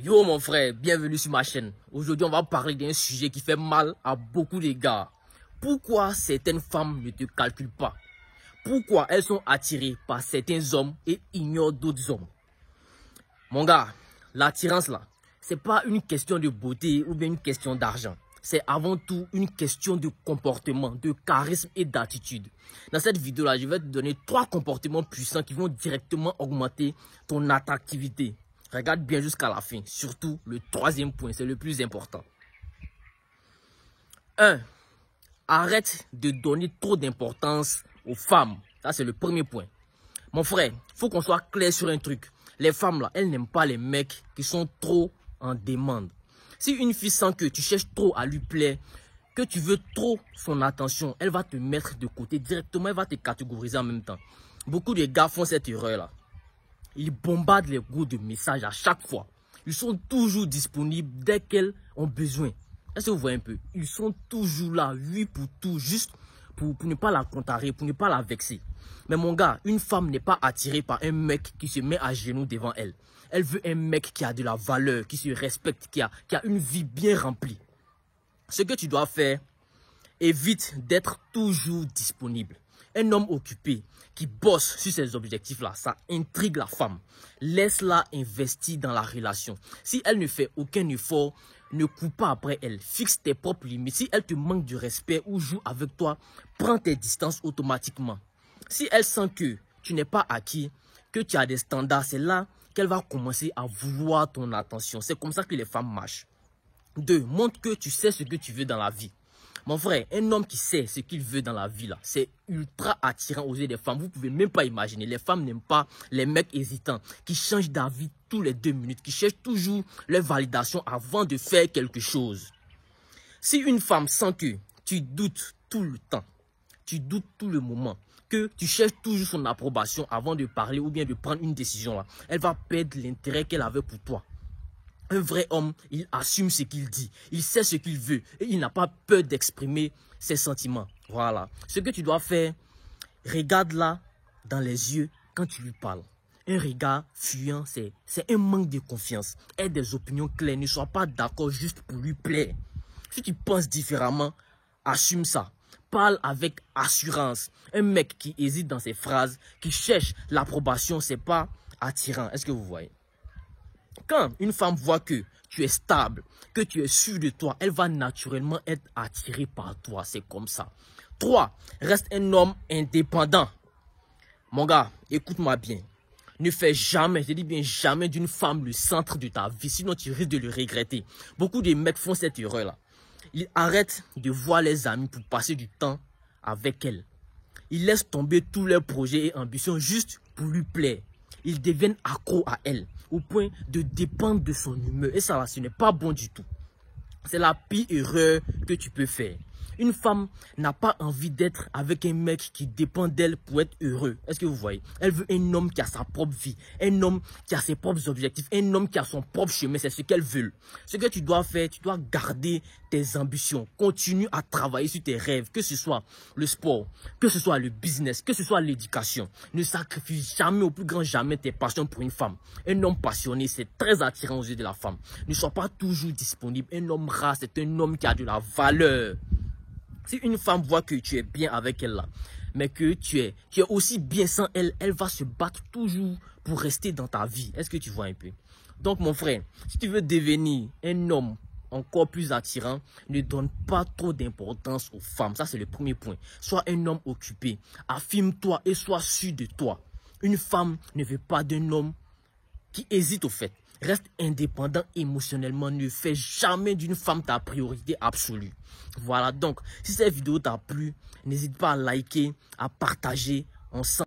Yo mon frère, bienvenue sur ma chaîne. Aujourd'hui on va parler d'un sujet qui fait mal à beaucoup de gars. Pourquoi certaines femmes ne te calculent pas? Pourquoi elles sont attirées par certains hommes et ignorent d'autres hommes? Mon gars, l'attirance là, c'est pas une question de beauté ou bien une question d'argent. C'est avant tout une question de comportement, de charisme et d'attitude. Dans cette vidéo là, je vais te donner 3 comportements puissants qui vont directement augmenter ton attractivité. Regarde bien jusqu'à la fin. Surtout, le 3e point, c'est le plus important. 1. Arrête de donner trop d'importance aux femmes. Ça, c'est le premier point. Mon frère, il faut qu'on soit clair sur un truc. Les femmes, là, elles n'aiment pas les mecs qui sont trop en demande. Si une fille sent que tu cherches trop à lui plaire, que tu veux trop son attention, elle va te mettre de côté directement, elle va te catégoriser en même temps. Beaucoup de gars font cette erreur-là. Ils bombardent les groupes de messages à chaque fois. Ils sont toujours disponibles dès qu'elles ont besoin. Est-ce que vous voyez un peu? Ils sont toujours là, oui pour tout, juste pour ne pas la contrarier, pour ne pas la vexer. Mais mon gars, une femme n'est pas attirée par un mec qui se met à genoux devant elle. Elle veut un mec qui a de la valeur, qui se respecte, qui a une vie bien remplie. Ce que tu dois faire, évite d'être toujours disponible. Un homme occupé qui bosse sur ses objectifs-là, ça intrigue la femme. Laisse-la investir dans la relation. Si elle ne fait aucun effort, ne cours pas après elle. Fixe tes propres limites. Si elle te manque du respect ou joue avec toi, prends tes distances automatiquement. Si elle sent que tu n'es pas acquis, que tu as des standards, c'est là qu'elle va commencer à vouloir ton attention. C'est comme ça que les femmes marchent. 2. Montre que tu sais ce que tu veux dans la vie. Mon frère, un homme qui sait ce qu'il veut dans la vie, là, c'est ultra attirant aux yeux des femmes. Vous ne pouvez même pas imaginer. Les femmes n'aiment pas les mecs hésitants, qui changent d'avis tous les 2 minutes, qui cherchent toujours leur validation avant de faire quelque chose. Si une femme sent que tu doutes tout le temps, tu doutes tout le moment, que tu cherches toujours son approbation avant de parler ou bien de prendre une décision, là, elle va perdre l'intérêt qu'elle avait pour toi. Un vrai homme, il assume ce qu'il dit, il sait ce qu'il veut et il n'a pas peur d'exprimer ses sentiments. Voilà. Ce que tu dois faire, regarde-la dans les yeux quand tu lui parles. Un regard fuyant, c'est un manque de confiance. Aie des opinions claires, ne sois pas d'accord juste pour lui plaire. Si tu penses différemment, assume ça. Parle avec assurance. Un mec qui hésite dans ses phrases, qui cherche l'approbation, c'est pas attirant. Est-ce que vous voyez? Quand une femme voit que tu es stable, que tu es sûr de toi, elle va naturellement être attirée par toi. C'est comme ça. 3. Reste un homme indépendant. Mon gars, écoute-moi bien. Ne fais jamais, je dis bien jamais, d'une femme le centre de ta vie. Sinon, tu risques de le regretter. Beaucoup de mecs font cette erreur-là. Ils arrêtent de voir les amis pour passer du temps avec elle. Ils laissent tomber tous leurs projets et ambitions juste pour lui plaire. Ils deviennent accros à elle, au point de dépendre de son humeur. Et ça, là, ce n'est pas bon du tout. C'est la pire erreur que tu peux faire. Une femme n'a pas envie d'être avec un mec qui dépend d'elle pour être heureux. Est-ce que vous voyez? Elle veut un homme qui a sa propre vie, un homme qui a ses propres objectifs, un homme qui a son propre chemin. C'est ce qu'elle veut. Ce que tu dois faire, tu dois garder tes ambitions. Continue à travailler sur tes rêves, que ce soit le sport, que ce soit le business, que ce soit l'éducation. Ne sacrifie jamais, au plus grand jamais, tes passions pour une femme. Un homme passionné, c'est très attirant aux yeux de la femme. Ne sois pas toujours disponible. Un homme rare, c'est un homme qui a de la valeur. Si une femme voit que tu es bien avec elle là, mais que tu es aussi bien sans elle, elle va se battre toujours pour rester dans ta vie. Est-ce que tu vois un peu? Donc mon frère, si tu veux devenir un homme encore plus attirant, ne donne pas trop d'importance aux femmes. Ça, c'est le premier point. Sois un homme occupé. Affirme-toi et sois sûr de toi. Une femme ne veut pas d'un homme qui hésite au fait. Reste indépendant émotionnellement. Ne fais jamais d'une femme ta priorité absolue. Voilà, donc, si cette vidéo t'a plu, n'hésite pas à liker, à partager. Ensemble.